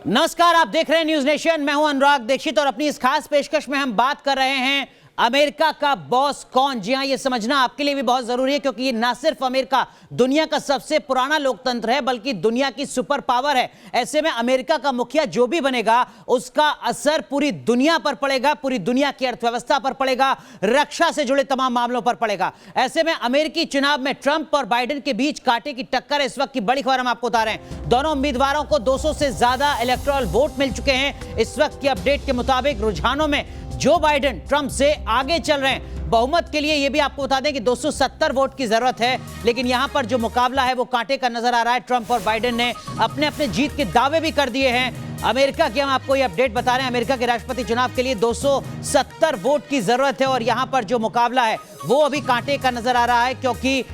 नमस्कार, आप देख रहे हैं न्यूज नेशन। मैं हूं अनुराग दीक्षित और अपनी इस खास पेशकश में हम बात कर रहे हैं अमेरिका का बॉस कौन। जी हां, ये समझना आपके लिए भी बहुत जरूरी है क्योंकि ये ना सिर्फ अमेरिका दुनिया का सबसे पुराना लोकतंत्र है बल्कि दुनिया की सुपर पावर है। ऐसे में अमेरिका का मुखिया जो भी बनेगा उसका असर पूरी दुनिया पर पड़ेगा, पूरी दुनिया की अर्थव्यवस्था पर पड़ेगा, रक्षा से जुड़े तमाम मामलों पर पड़ेगा। ऐसे में अमेरिकी चुनाव में ट्रंप और बाइडेन के बीच कांटे की टक्कर है। इस वक्त की बड़ी खबर हम आपको बता रहे हैं। दोनों उम्मीदवारों को 200 से ज्यादा इलेक्टोरल वोट मिल चुके हैं। इस वक्त की अपडेट के मुताबिक रुझानों में जो बाइडेन ट्रंप से आगे चल रहे हैं। बहुमत के लिए यह भी आपको बता दें कि 270 वोट की जरूरत है, लेकिन यहां पर जो मुकाबला है वो कांटे का नजर आ रहा है। ट्रंप और बाइडेन ने अपने अपने जीत के दावे भी कर दिए हैं। अमेरिका की हम आपको ये अपडेट बता रहे हैं। अमेरिका के राष्ट्रपति चुनाव के लिए 270 वोट की जरूरत है और यहां पर जो मुकाबला है वो अभी कांटे का नजर आ रहा है क्योंकि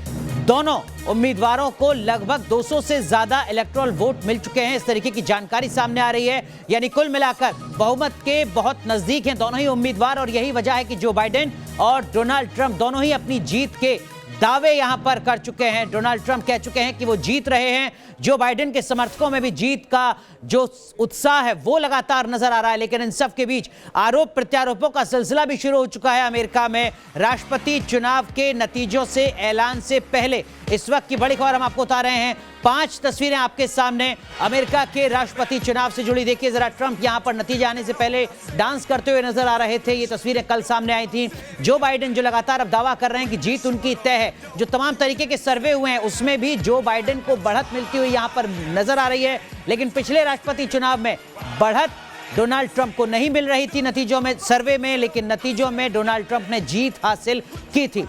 दोनों उम्मीदवारों को लगभग 200 से ज्यादा इलेक्टोरल वोट मिल चुके हैं। इस तरीके की जानकारी सामने आ रही है, यानी कुल मिलाकर बहुमत के बहुत नजदीक हैं दोनों ही उम्मीदवार और यही वजह है कि जो बाइडेन और डोनाल्ड ट्रंप दोनों ही अपनी जीत के दावे यहां पर कर चुके हैं। डोनाल्ड ट्रंप कह चुके हैं कि वो जीत रहे हैं। जो बाइडेन के समर्थकों में भी जीत का जो उत्साह है वो लगातार नजर आ रहा है, लेकिन इन सब के बीच आरोप प्रत्यारोपों का सिलसिला भी शुरू हो चुका है। अमेरिका में राष्ट्रपति चुनाव के नतीजों से ऐलान से पहले इस वक्त की बड़ी खबर हम आपको बता रहे हैं। 5 तस्वीरें आपके सामने अमेरिका के राष्ट्रपति चुनाव से जुड़ी। देखिए जरा, ट्रंप यहां पर नतीजे आने से पहले डांस करते हुए नजर आ रहे थे। ये तस्वीरें कल सामने आई थी। जो बाइडेन जो लगातार अब दावा कर रहे हैं कि जीत उनकी तय है। जो तमाम तरीके के सर्वे हुए हैं उसमें भी जो बाइडेन को बढ़त मिलती हुई यहां पर नजर आ रही है, लेकिन पिछले राष्ट्रपति चुनाव में बढ़त डोनाल्ड ट्रंप को नहीं मिल रही थी नतीजों में, सर्वे में, लेकिन नतीजों में डोनाल्ड ट्रंप ने जीत हासिल की थी।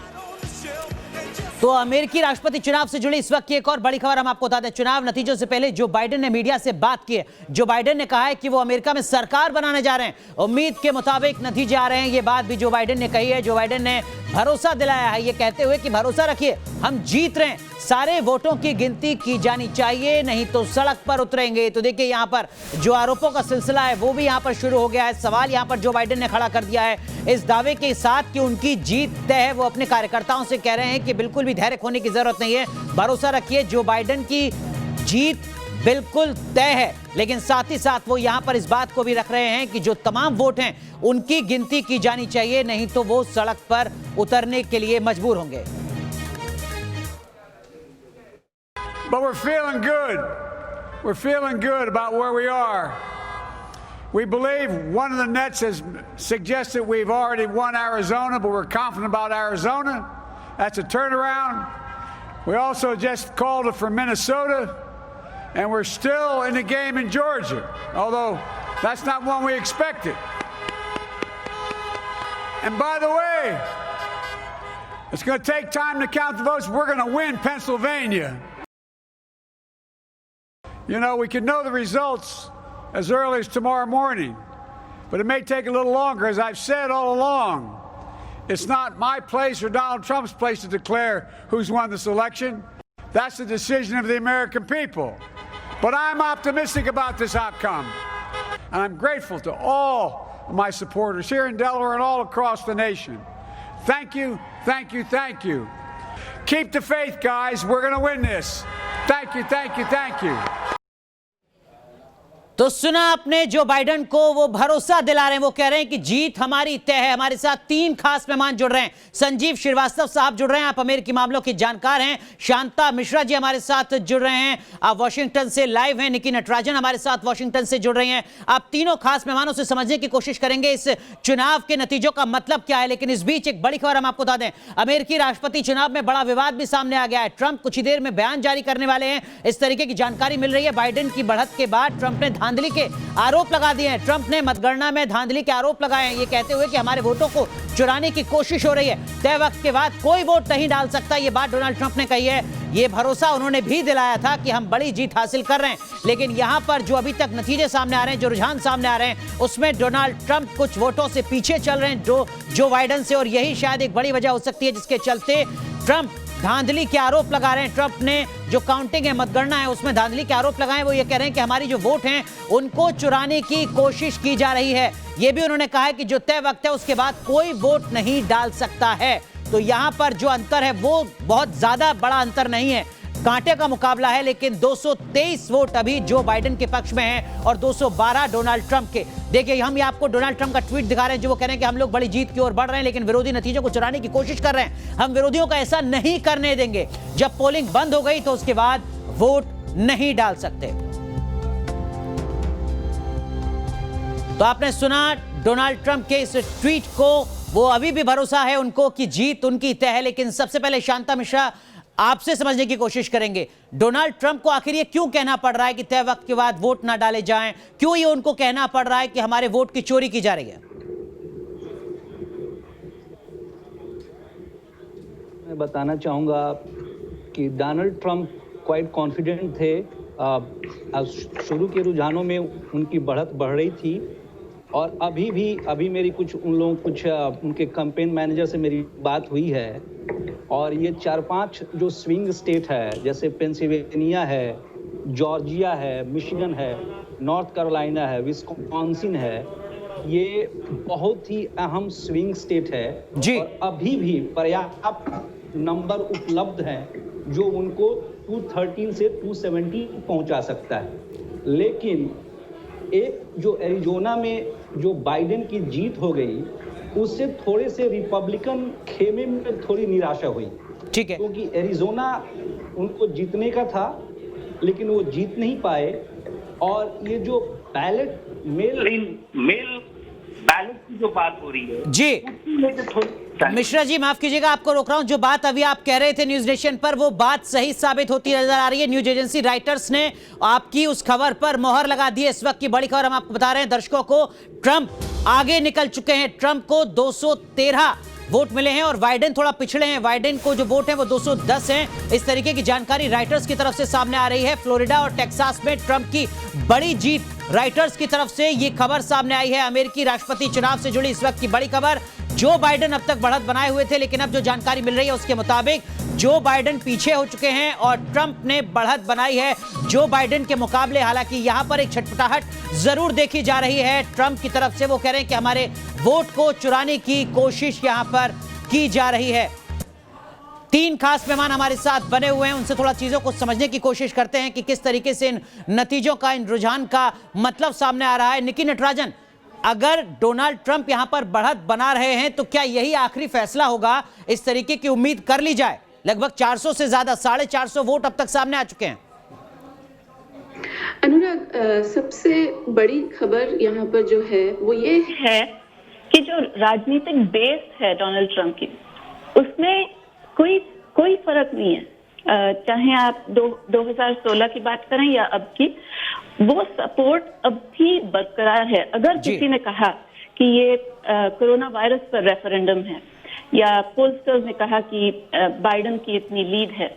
तो अमेरिकी राष्ट्रपति चुनाव से जुड़ी इस वक्त की एक और बड़ी खबर हम आपको बता दें। चुनाव नतीजों से पहले जो बाइडेन ने मीडिया से बात की है, जो बाइडेन ने कहा है कि वो अमेरिका में सरकार बनाने जा रहे हैं। उम्मीद के मुताबिक नतीजे आ रहे हैं। ये बात भी जो बाइडेन ने कही है। जो बाइडेन ने भरोसा दिलाया है ये कहते हुए कि भरोसा रखिए, हम जीत रहे हैं, सारे वोटों की गिनती की जानी चाहिए, नहीं तो सड़क पर उतरेंगे। तो देखिए यहां पर जो आरोपों का सिलसिला है वो भी यहां पर शुरू हो गया है। सवाल यहां पर जो बाइडेन ने खड़ा कर दिया है इस दावे के साथ कि उनकी जीत तय है। वो अपने कार्यकर्ताओं से कह रहे हैं कि बिल्कुल भी धैर्य खोने की जरूरत नहीं है, भरोसा रखिए, जो बाइडेन की जीत बिल्कुल तय है। लेकिन साथ ही साथ वो यहां पर इस बात को भी रख रहे हैं कि जो तमाम वोट हैं उनकी गिनती की जानी चाहिए, नहीं तो वो सड़क पर उतरने के लिए मजबूर होंगे। But we're feeling good. We're feeling good about where we are. We believe one of the nets has suggested we've already won Arizona, but we're confident about Arizona. That's a turnaround. We also just called it for Minnesota, and we're still in the game in Georgia, although that's not one we expected. And by the way, it's going to take time to count the votes. We're going to win Pennsylvania. You know, we could know the results as early as tomorrow morning, but it may take a little longer. As I've said all along, it's not my place or Donald Trump's place to declare who's won this election. That's the decision of the American people. But I'm optimistic about this outcome, and I'm grateful to all of my supporters here in Delaware and all across the nation. Thank you, thank you, thank you. Keep the faith, guys. We're going to win this. Thank you, thank you, thank you. तो सुना आपने, Joe Biden को वो भरोसा दिला रहे हैं। वो कह रहे हैं कि जीत हमारी तय है। हमारे साथ 3 खास मेहमान जुड़ रहे हैं। संजीव श्रीवास्तव साहब जुड़ रहे हैं, आप अमेरिकी मामलों के जानकार हैं। शांता मिश्रा जी हमारे साथ जुड़ रहे हैं, आप वॉशिंगटन से लाइव हैं। निकी नटराजन हमारे साथ वॉशिंगटन से जुड़ रही हैं। आप तीनों खास मेहमानों से समझने की कोशिश करेंगे इस चुनाव के नतीजों का मतलब क्या है। लेकिन इस बीच एक बड़ी खबर हम आपको बता दें। अमेरिकी राष्ट्रपति चुनाव में बड़ा विवाद भी सामने आ गया है। ट्रंप कुछ ही देर में बयान जारी करने वाले हैं, इस तरीके की जानकारी मिल रही है। बाइडेन की बढ़त के बाद ट्रंप ने धांधली के आरोप लगा दिए हैं। ट्रंप ने मतगणना में धांधली के आरोप लगाए हैं, ये कहते हुए कि हमारे वोटों को चुराने की कोशिश हो रही है। तय वक्त के बाद कोई वोट नहीं डाल सकता, ये बात डोनाल्ड ट्रंप ने कही है। ये भरोसा उन्होंने भी दिलाया था कि हम बड़ी जीत हासिल कर रहे हैं। लेकिन यहां पर जो अभी तक नतीजे सामने आ रहे हैं, जो रुझान सामने आ रहे हैं, उसमें डोनाल्ड ट्रंप कुछ वोटों से पीछे चल रहे हैं जो बाइडेन से, और यही शायद एक बड़ी वजह हो सकती है जिसके चलते ट्रंप धांधली के आरोप लगा रहे हैं। ट्रंप ने जो काउंटिंग है, मतगणना है, उसमें धांधली के आरोप लगाए। वो ये कह रहे हैं कि हमारी जो वोट हैं उनको चुराने की कोशिश की जा रही है। ये भी उन्होंने कहा है कि जो तय वक्त है उसके बाद कोई वोट नहीं डाल सकता है। तो यहां पर जो अंतर है वो बहुत ज्यादा बड़ा अंतर नहीं है। कांटे का मुकाबला है, लेकिन 223 वोट अभी जो बाइडेन के पक्ष में हैं और 212 डोनाल्ड ट्रंप के। देखिए, हम ये आपको डोनाल्ड ट्रंप का ट्वीट दिखा रहे हैं, जो वो कह रहे हैं कि हम लोग बड़ी जीत की ओर बढ़ रहे हैं, लेकिन विरोधी नतीजों को चुराने की कोशिश कर रहे हैं। हम विरोधियों का ऐसा नहीं करने देंगे। जब पोलिंग बंद हो गई तो उसके बाद वोट नहीं डाल सकते। तो आपने सुना डोनाल्ड ट्रंप के इस ट्वीट को। वो अभी भी भरोसा है उनको कि जीत उनकी तय है, लेकिन सबसे पहले शांता मिश्रा आपसे समझने की कोशिश करेंगे, डोनाल्ड ट्रंप को आखिर ये क्यों कहना पड़ रहा है कि तय वक्त के बाद वोट ना डाले जाएं? क्यों ये उनको कहना पड़ रहा है कि हमारे वोट की चोरी की जा रही है? मैं बताना चाहूंगा कि डोनाल्ड ट्रंप क्वाइट कॉन्फिडेंट थे। शुरू के रुझानों में उनकी बढ़त बढ़ रही थी, और अभी मेरी उनके कैंपेन मैनेजर से मेरी बात हुई है, और ये 4-5 जो स्विंग स्टेट है, जैसे पेंसिल्वेनिया है, जॉर्जिया है, मिशिगन है, नॉर्थ कैरोलिना है, विस्कॉन्सिन है, ये बहुत ही अहम स्विंग स्टेट है जी। और अभी भी पर्याप्त नंबर उपलब्ध हैं जो उनको 213 से 270 पहुंचा सकता है। लेकिन एक जो एरिजोना में जो बाइडेन की जीत हो गई, उससे थोड़े से रिपब्लिकन खेमे में थोड़ी निराशा हुई। ठीक है, क्योंकि एरिजोना उनको जीतने का था, लेकिन वो जीत नहीं पाए। और ये जो मेल बैलेट की जो बात हो रही है जी मिश्रा जी, माफ कीजिएगा आपको रोक रहा हूं। जो बात अभी आप कह रहे थे न्यूज नेशन पर, वो बात सही साबित होती नजर आ रही है। न्यूज एजेंसी राइटर्स ने आपकी उस खबर पर मोहर लगा दी है। इस वक्त की बड़ी खबर हम आपको बता रहे हैं दर्शकों को, ट्रंप आगे निकल चुके हैं। ट्रंप को 213 वोट मिले हैं और बाइडेन थोड़ा पिछड़े हैं। बाइडेन को जो वोट है वो 210 हैं। इस तरीके की जानकारी राइटर्स की तरफ से सामने आ रही है। फ्लोरिडा और टेक्सास में ट्रंप की बड़ी जीत, राइटर्स की तरफ से ये खबर सामने आई है। अमेरिकी राष्ट्रपति चुनाव से जुड़ी इस वक्त की बड़ी खबर, जो बाइडेन अब तक बढ़त बनाए हुए थे, लेकिन अब जो जानकारी मिल रही है उसके मुताबिक जो बाइडेन पीछे हो चुके हैं और ट्रंप ने बढ़त बनाई है जो बाइडेन के मुकाबले। हालांकि यहां पर एक छटपटाहट जरूर देखी जा रही है ट्रंप की तरफ से। वो कह रहे हैं कि हमारे वोट को चुराने की कोशिश यहां पर की जा रही है। 3 खास मेहमान हमारे साथ बने हुए हैं, उनसे थोड़ा चीजों को समझने की कोशिश करते हैं कि किस तरीके से इन नतीजों का, इन रुझान का मतलब सामने आ रहा है। निकी नटराजन, अगर डोनाल्ड ट्रंप यहां पर बढ़त बना रहे हैं तो क्या यही आखिरी फैसला होगा? इस तरीके की उम्मीद कर ली जाए। लगभग 400 से ज्यादा, 450 वोट अब तक सामने आ चुके हैं। अनुराग, सबसे बड़ी खबर यहाँ पर जो है वो ये है कि जो राजनीतिक बेस है डोनाल्ड ट्रंप की, उसमें कोई फर्क नहीं है। चाहे आप 2016 की बात करें या अब की, वो सपोर्ट अब भी बरकरार है। अगर किसी ने कहा कि ये कोरोना वायरस पर रेफरेंडम है, या पोलस्टर्स ने कहा कि बाइडेन की इतनी लीड है,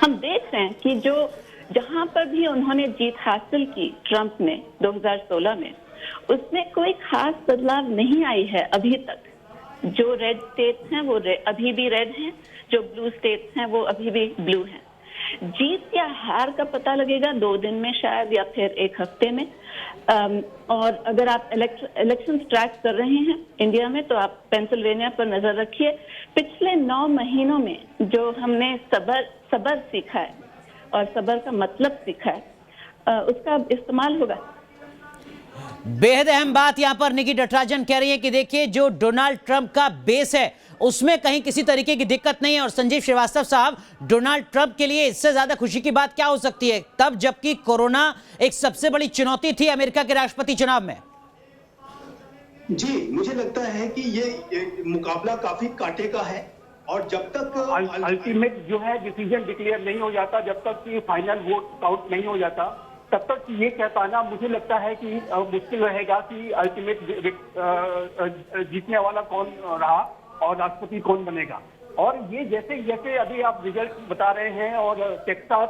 हम देख रहे हैं कि जो जहां पर भी उन्होंने जीत हासिल की ट्रंप ने 2016 में, उसमें कोई खास बदलाव नहीं आई है अभी तक। जो रेड स्टेट्स हैं वो अभी भी रेड हैं, जो ब्लू स्टेट्स हैं वो अभी भी ब्लू हैं। जीत या हार का पता लगेगा 2 दिन में शायद, या फिर 1 हफ्ते में। और अगर आप इलेक्शन ट्रैक कर रहे हैं इंडिया में, तो आप पेंसिल्वेनिया पर नजर रखिए। पिछले 9 महीनों में जो हमने सबर सीखा है और सबर का मतलब सीखा है, उसका इस्तेमाल होगा। बेहद अहम बात यहां पर निकी नटराजन कह रही है कि देखिए, जो डोनाल्ड ट्रंप का बेस है उसमें कहीं किसी तरीके की दिक्कत नहीं है। और संजीव श्रीवास्तव साहब, डोनाल्ड ट्रंप के लिए इससे ज्यादा खुशी की बात क्या हो सकती है, तब जबकि कोरोना एक सबसे बड़ी चुनौती थी अमेरिका के राष्ट्रपति चुनाव में? जी, मुझे लगता है कि ये मुकाबला काफी कांटे का है, और जब तक अल्टीमेट जो है डिसीजन डिक्लेयर नहीं हो जाता, जब तक कि फाइनल वोट काउंट नहीं हो जाता, तब तक ये कह पाना मुझे लगता है कि मुश्किल रहेगा कि अल्टीमेट जीतने वाला कौन रहा और राष्ट्रपति कौन बनेगा। और ये जैसे अभी आप रिजल्ट बता रहे हैं, और टेक्सास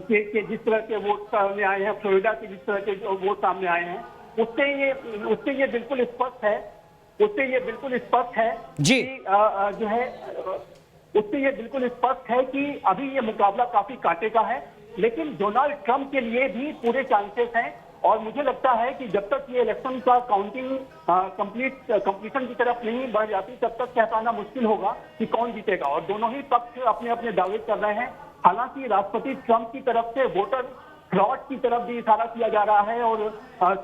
के जिस तरह के वोट सामने आए हैं, फ्लोरिडा के जिस तरह के वोट सामने आए हैं, उससे ये बिल्कुल स्पष्ट है, जी। कि जो है उससे ये बिल्कुल स्पष्ट है कि अभी ये मुकाबला काफी कांटे का है। लेकिन डोनाल्ड ट्रंप के लिए भी पूरे चांसेस हैं और मुझे लगता है कि जब तक ये इलेक्शन का काउंटिंग कंप्लीशन की तरफ नहीं बढ़ जाती तब तक कह पाना मुश्किल होगा कि कौन जीतेगा। और दोनों ही पक्ष अपने अपने दावे कर रहे हैं। हालांकि राष्ट्रपति ट्रंप की तरफ से वोटर फ्रॉड की तरफ भी इशारा किया जा रहा है और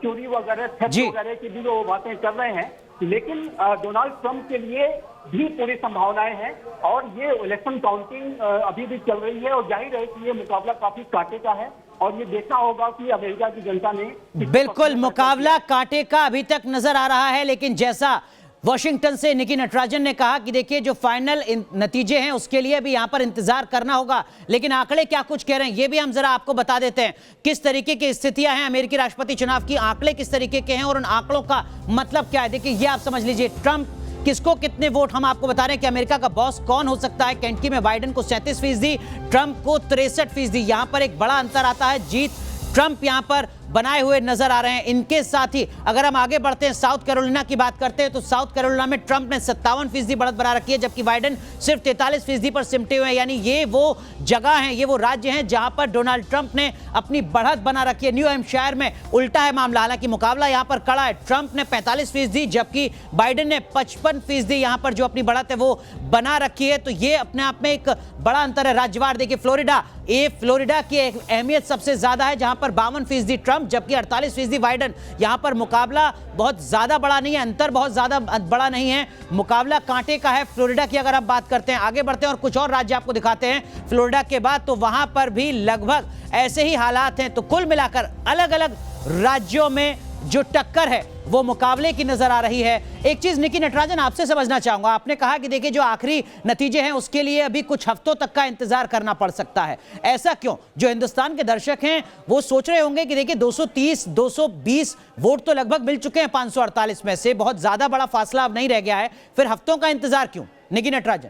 चोरी वगैरह थेफ्ट वगैरह की भी वो बातें कर रहे हैं, लेकिन डोनाल्ड ट्रंप के लिए भी पूरी संभावनाएं हैं और ये इलेक्शन काउंटिंग अभी भी चल रही है और जाहिर है कि ये मुकाबला काफी कांटे का है और ये देखना होगा कि अमेरिका की जनता ने बिल्कुल मुकाबला कांटे का अभी तक नजर आ रहा है। लेकिन जैसा वॉशिंगटन से निकी नटराजन ने कहा कि देखिए जो फाइनल नतीजे हैं उसके लिए भी यहां पर इंतजार करना होगा, लेकिन आंकड़े क्या कुछ कह रहे हैं ये भी हम जरा आपको बता देते हैं। किस तरीके की स्थितियां हैं अमेरिकी राष्ट्रपति चुनाव की, आंकड़े किस तरीके के हैं और उन आंकड़ों का मतलब क्या है। देखिए ये आप समझ लीजिए, ट्रंप किसको कितने वोट, हम आपको बता रहे हैं कि अमेरिका का बॉस कौन हो सकता है। केंटकी में बाइडेन को 37%, ट्रंप को 63%। यहां पर एक बड़ा अंतर आता है, जीत ट्रंप यहां पर बनाए हुए नजर आ रहे हैं। इनके साथ ही अगर हम आगे बढ़ते हैं, साउथ कैरोलिना की बात करते हैं तो साउथ कैरोलिना में ट्रंप ने 57% बढ़त बना रखी है, जबकि बाइडेन सिर्फ 43% पर सिमटे हुए हैं। यानी ये वो जगह हैं, ये वो राज्य हैं जहां पर डोनाल्ड ट्रंप ने अपनी बढ़त बना रखी है। न्यू हैम्पशायर में उल्टा है मामला, हालांकि मुकाबला यहां पर कड़ा है। ट्रंप ने 45% जबकि बाइडेन ने 55% यहां पर जो अपनी बढ़त है वो बना रखी है। तो ये अपने आप में एक बड़ा अंतर है। राज्यवार देखिए, फ्लोरिडा की अहमियत सबसे ज्यादा है जहां पर 52% ट्रंप जबकि 48% बाइडेन। यहां पर मुकाबला बहुत ज्यादा बड़ा नहीं है, अंतर बहुत ज्यादा बड़ा नहीं है, मुकाबला कांटे का है। फ्लोरिडा की अगर आप बात करते हैं, आगे बढ़ते हैं और कुछ और राज्य आपको दिखाते हैं फ्लोरिडा के बाद, तो वहां पर भी लगभग ऐसे ही हालात हैं। तो कुल मिलाकर अलग अलग राज्यों में जो टक्कर है वो मुकाबले की नजर आ रही है। एक चीज निकी नटराजन आपसे समझना चाहूंगा, आपने कहा कि देखिए जो आखिरी नतीजे हैं उसके लिए अभी कुछ हफ्तों तक का इंतजार करना पड़ सकता है, ऐसा क्यों? जो हिंदुस्तान के दर्शक हैं वो सोच रहे होंगे कि देखिए 230-220 वोट तो लगभग मिल चुके हैं 548 में से, बहुत ज्यादा बड़ा फासला अब नहीं रह गया है, फिर हफ्तों का इंतजार क्यों? निकी नटराजन।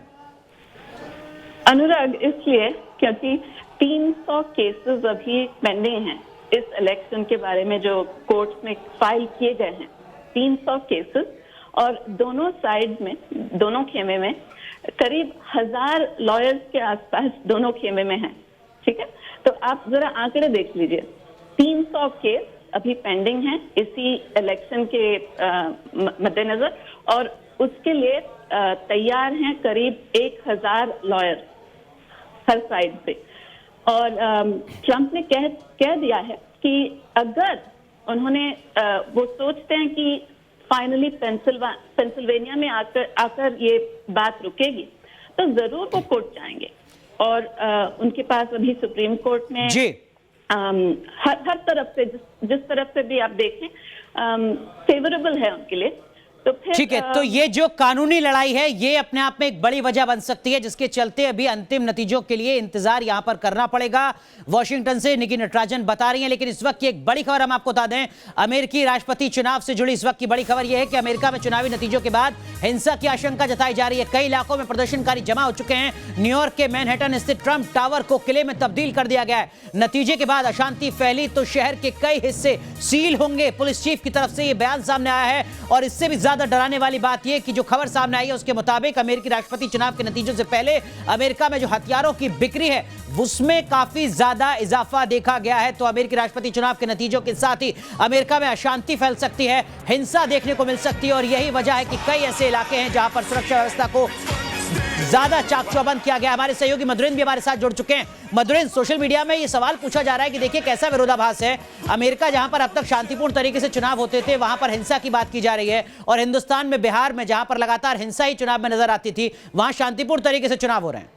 अनुराग, इसलिए क्योंकि 300 केसेस अभी पेंडिंग हैं इस इलेक्शन के बारे में जो कोर्ट में फाइल किए गए हैं, 300 केसेस, और दोनों साइड में, दोनों खेमे में करीब 1000 लॉयर्स के आसपास दोनों खेमे में हैं। ठीक है, तो आप जरा आंकड़े देख लीजिए, 300 केस अभी पेंडिंग हैं इसी इलेक्शन के मद्देनजर, और उसके लिए तैयार हैं करीब 1000 लॉयर्स हर साइड से। और ट्रंप ने कह दिया है कि अगर उन्होंने वो सोचते हैं कि फाइनली पेंसिल्वेनिया में आकर ये बात रुकेगी तो जरूर वो कोर्ट जाएंगे। और उनके पास अभी सुप्रीम कोर्ट में हर तरफ से, जिस तरफ से भी आप देखें फेवरेबल है उनके लिए। तो ठीक है, तो ये जो कानूनी लड़ाई है ये अपने आप में एक बड़ी वजह बन सकती है जिसके चलते अभी अंतिम नतीजों के लिए इंतजार यहां पर करना पड़ेगा। वॉशिंगटन से निकी नटराजन बता रही हैं। लेकिन इस वक्त की एक बड़ी खबर हम आपको बता दें, अमेरिकी राष्ट्रपति चुनाव से जुड़ी इस वक्त की बड़ी खबर यह है कि अमेरिका में चुनावी नतीजों के बाद हिंसा की आशंका जताई जा रही है। कई इलाकों में प्रदर्शनकारी जमा हो चुके हैं। न्यूयॉर्क के मैनहट्टन स्थित ट्रंप टावर को किले में तब्दील कर दिया गया है। नतीजे के बाद अशांति फैली तो शहर के कई हिस्से सील होंगे, पुलिस चीफ की तरफ से यह बयान सामने आया है। और इससे भी ज्यादा डराने वाली बात यह कि जो खबर सामने आई है उसके मुताबिक अमेरिकी राष्ट्रपति चुनाव के नतीजों से पहले अमेरिका में जो हथियारों की बिक्री है उसमें काफी ज्यादा इजाफा देखा गया है। तो अमेरिकी राष्ट्रपति चुनाव के नतीजों के साथ ही अमेरिका में अशांति फैल सकती है, हिंसा देखने को मिल सकती है। और यही वजह है कि कई ऐसे इलाके हैं जहां पर सुरक्षा व्यवस्था को ज्यादा चाक चौबंद किया गया। हमारे सहयोगी मधुरेंद्र भी हमारे साथ जुड़ चुके हैं। मधुरेंद्र, सोशल मीडिया में ये सवाल पूछा जा रहा है कि देखिए कैसा विरोधाभास है, अमेरिका जहां पर अब तक शांतिपूर्ण तरीके से चुनाव होते थे वहां पर हिंसा की बात की जा रही है, और हिंदुस्तान में बिहार में जहां पर लगातार हिंसा ही चुनाव में नजर आती थी वहां शांतिपूर्ण तरीके से चुनाव हो रहे हैं।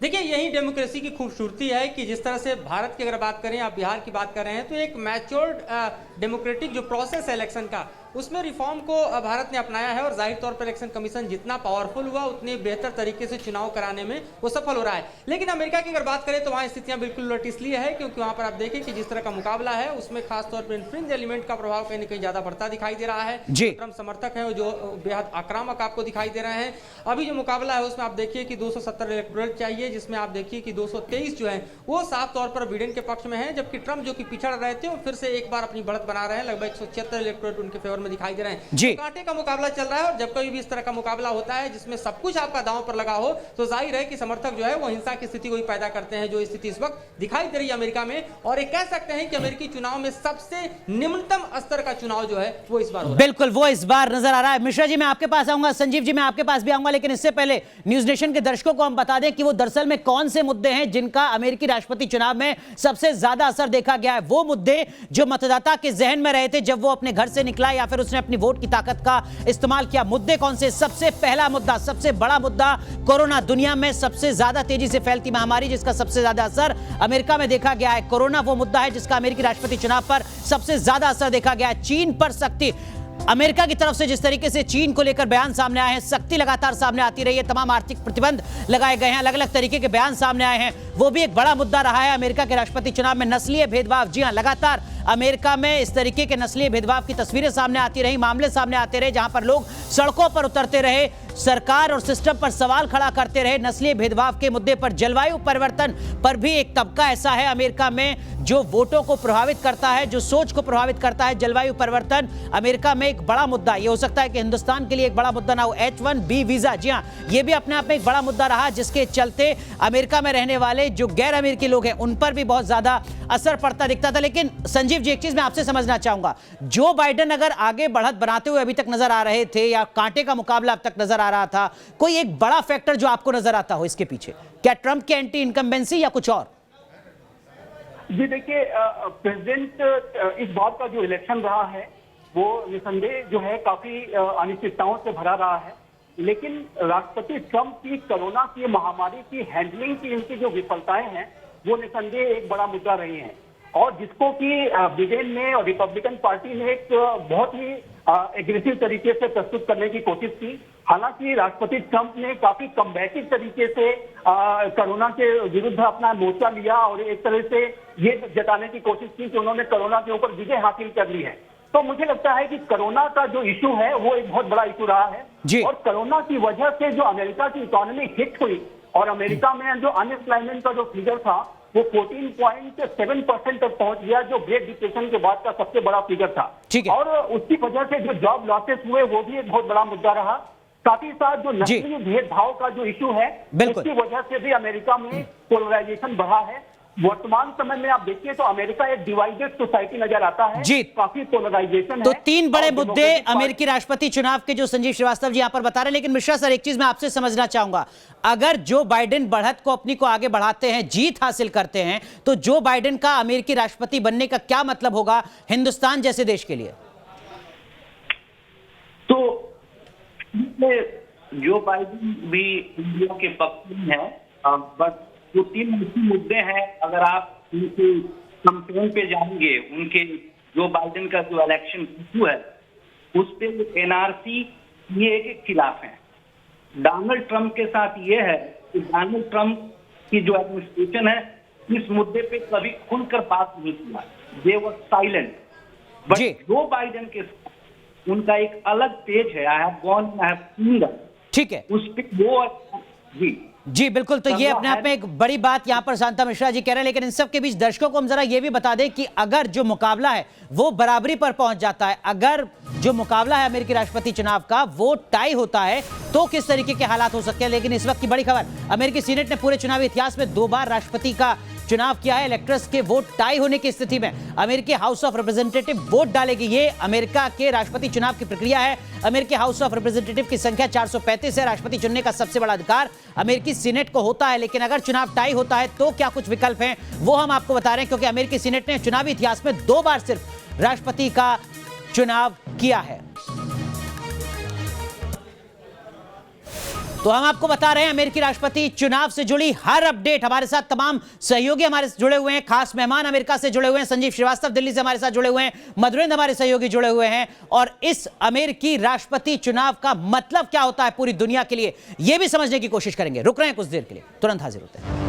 देखिए यही डेमोक्रेसी की खूबसूरती है कि जिस तरह से भारत की अगर बात करें, आप बिहार की बात कर रहे हैं, तो एक मैच्योर्ड डेमोक्रेटिक जो प्रोसेस है इलेक्शन का उसमें रिफॉर्म को भारत ने अपनाया है। और जाहिर तौर पर इलेक्शन कमीशन जितना पावरफुल हुआ उतने बेहतर तरीके से चुनाव कराने में वो सफल हो रहा है। लेकिन अमेरिका की अगर बात करें तो वहाँ स्थितियां बिल्कुल उलट इसलिए है क्योंकि वहाँ पर आप देखें कि जिस तरह का मुकाबला है उसमें खासतौर पर इन्फ्रिंज एलिमेंट का प्रभाव कहीं ना कहीं ज्यादा बढ़ता दिखाई दे रहा है। ट्रंप समर्थक है जो बेहद आक्रामक आपको दिखाई दे रहे हैं। अभी जो मुकाबला है उसमें आप देखिए कि 270 इलेक्टोरेट चाहिए, है, जिसमें आप देखिए कि 223 जो है वो साफ तौर पर बिडेन के पक्ष में है, जबकि ट्रंप जो कि पिछड़ रहे थे वो फिर से एक बार अपनी बढ़त बना रहे हैं। लगभग 176 इलेक्टोरेट उनके फेवर में दिखाई दे रहे हैं। जी। तो कांटे का मुकाबला चल रहा है, और जब कभी भी इस तरह का मुकाबला होता है जिसमें सब कुछ आपका दांव पर लगा हो, तो जाहिर है कि समर्थक जो है वो हिंसा की स्थिति को ही पैदा करते हैं, जो स्थिति इस वक्त दिखाई दे रही है अमेरिका में। और एक कह सकते हैं कि अमेरिकी चुनाव में सबसे निम्नतम स्तर का चुनाव जो है वो इस बार हो रहा है। बिल्कुल वो इस बार नजर आ रहा है। मिश्रा जी मैं आपके पास आऊंगा, संजीव जी मैं आपके पास भी आऊंगा, लेकिन इससे पहले न्यूज नेशन के दर्शकों को हम बता दें कि वो दरअसल में कौन से मुद्दे हैं जिनका अमेरिकी राष्ट्रपति चुनाव में सबसे ज्यादा असर देखा गया है। वो मुद्दे जो मतदाता के जहन में रहे थे जब वो अपने घर से निकला या फिर उसने अपनी वोट की ताकत का इस्तेमाल किया। मुद्दे कौन से? सबसे पहला मुद्दा, सबसे बड़ा मुद्दा कोरोना, दुनिया में सबसे ज्यादा तेजी से फैलती महामारी जिसका सबसे ज्यादा असर अमेरिका में देखा गया है। कोरोना वो मुद्दा है जिसका अमेरिकी राष्ट्रपति चुनाव पर सबसे ज्यादा असर देखा गया है। चीन पर सख्ती, अमेरिका की तरफ से जिस तरीके से चीन को लेकर बयान सामने आए हैं, सख्ती लगातार सामने आती रही है, तमाम आर्थिक प्रतिबंध लगाए गए हैं, अलग अलग तरीके के बयान सामने आए हैं, वो भी एक बड़ा मुद्दा रहा है अमेरिका के राष्ट्रपति चुनाव में। नस्लीय भेदभाव, जी हां, लगातार अमेरिका में इस तरीके के नस्लीय भेदभाव की तस्वीरें सामने आती रही, मामले सामने आते रहे, जहां पर लोग सड़कों पर उतरते रहे, सरकार और सिस्टम पर सवाल खड़ा करते रहे। नस्लीय भेदभाव के मुद्दे पर, जलवायु परिवर्तन पर भी एक तबका ऐसा है अमेरिका में जो वोटों को प्रभावित करता है, जो सोच को प्रभावित करता है। जलवायु परिवर्तन अमेरिका में एक बड़ा मुद्दा, ये हो सकता है कि हिंदुस्तान के लिए एक बड़ा मुद्दा ना हो। H-1B वीजा, जी हां, ये भी अपने आप में एक बड़ा मुद्दा रहा, जिसके चलते अमेरिका में रहने वाले जो गैर अमेरिकी लोग हैं उन पर भी बहुत ज्यादा असर पड़ता दिखता था। लेकिन संजीव जी एक चीज मैं आपसे समझना चाहूंगा, जो बाइडेन अगर आगे बढ़त बनाते हुए अभी तक नजर आ रहे थे या कांटे का मुकाबला अब तक नजर आ रहा था, कोई एक बड़ा फैक्टर जो आपको नजर आता हो इसके पीछे, क्या ट्रंप की एंटी इनकम्बेंसी या कुछ और? जी देखिए, प्रेसिडेंट इस बार का जो इलेक्शन रहा है वो निसंदेह जो है काफी अनिश्चितताओं से भरा रहा है, लेकिन राष्ट्रपति ट्रंप की कोरोना की महामारी की हैंडलिंग की इनकी जो विफलताएं हैं वो निसंदेह एक बड़ा मुद्दा रही हैं, और जिसको कि बिडेन ने और रिपब्लिकन पार्टी ने एक बहुत ही एग्रेसिव तरीके से प्रस्तुत करने की कोशिश की। हालांकि राष्ट्रपति ट्रंप ने काफी कमबैकिव तरीके से कोरोना के विरुद्ध अपना मोर्चा लिया और एक तरह से ये जताने की कोशिश की कि उन्होंने कोरोना के ऊपर विजय हासिल कर ली है। तो मुझे लगता है कि कोरोना का जो इशू है वो एक बहुत बड़ा इशू रहा है, और कोरोना की वजह से जो अमेरिका की इकोनॉमी हिट हुई और अमेरिका में जो अनएम्प्लॉयमेंट का जो फिगर था वो 14.7% तक पहुंच गया, जो ग्रेट डिप्रेशन के बाद का सबसे बड़ा फिगर था। और उसकी वजह से जो जॉब लॉसेस हुए वो भी एक बहुत बड़ा मुद्दा रहा। साथ ही साथ जो नस्लीय भेदभाव का जो इशू है उसकी वजह से भी अमेरिका में पोलराइजेशन बढ़ा है। वर्तमान समय में आप देखिए तो अमेरिका एक डिवाइडेड सोसाइटी नजर आता है, जी, काफी पोलराइजेशन तो है। तीन बड़े मुद्दे अमेरिकी राष्ट्रपति चुनाव के जो संजीव श्रीवास्तव जी यहां पर बता रहे हैं। लेकिन मिश्रा सर एक चीज मैं आपसे समझना चाहूंगा, अगर जो बाइडेन बढ़त को अपनी को आगे बढ़ाते हैं, जीत हासिल करते हैं, तो जो बाइडेन का अमेरिकी राष्ट्रपति बनने का क्या मतलब होगा हिंदुस्तान जैसे देश के लिए? तो जो बाइडेन भी इंडिया के पक्ष में है, बट जो तीन मुख्य मुद्दे हैं अगर आप उनके कंपेन पे जाएंगे, उनके जो बाइडेन का जो इलेक्शन इशू है उस पे एनआरसी ये के खिलाफ है। डोनाल्ड ट्रंप के साथ ये है कि डोनाल्ड ट्रंप की जो एडमिनिस्ट्रेशन है इस मुद्दे पे कभी खुलकर बात नहीं किया, दे वर साइलेंट। बट जो बाइडेन के साथ उनका एक अलग पेज है, I have gone, I have seen that, ठीक है, उस पे वो जी बिल्कुल। तो ये अपने आप में एक बड़ी बात यहां पर शांता मिश्रा जी कह रहे हैं। लेकिन इन सब के बीच दर्शकों को हम जरा ये भी बता दें कि अगर जो मुकाबला है वो बराबरी पर पहुंच जाता है, अगर जो मुकाबला है अमेरिकी राष्ट्रपति चुनाव का वो टाई होता है, तो किस तरीके के हालात हो सकते हैं। लेकिन इस वक्त की बड़ी खबर, अमेरिकी सीनेट ने पूरे चुनावी इतिहास में 2 बार राष्ट्रपति का चुनाव किया है। इलेक्टर्स के वोट टाई होने की स्थिति में अमेरिकी हाउस ऑफ रिप्रेजेंटेटिव वोट डालेगी। ये अमेरिका के राष्ट्रपति चुनाव की प्रक्रिया है। अमेरिकी हाउस ऑफ रिप्रेजेंटेटिव की संख्या 435 है। राष्ट्रपति चुनने का सबसे बड़ा अधिकार अमेरिकी सीनेट को होता है। लेकिन अगर चुनाव टाई होता है तो क्या कुछ विकल्प हैं वो हम आपको बता रहे हैं, क्योंकि अमेरिकी सीनेट ने चुनावी इतिहास में 2 बार सिर्फ राष्ट्रपति का चुनाव किया है। तो हम आपको बता रहे हैं अमेरिकी राष्ट्रपति चुनाव से जुड़ी हर अपडेट। हमारे साथ तमाम सहयोगी हमारे से जुड़े हुए हैं, खास मेहमान अमेरिका से जुड़े हुए हैं, संजीव श्रीवास्तव दिल्ली से हमारे साथ जुड़े हुए हैं, मधुरेंद्र हमारे सहयोगी जुड़े हुए हैं। और इस अमेरिकी राष्ट्रपति चुनाव का मतलब क्या होता है पूरी दुनिया के लिए, यह भी समझने की कोशिश करेंगे। रुक रहे हैं कुछ देर के लिए, तुरंत हाजिर होते हैं।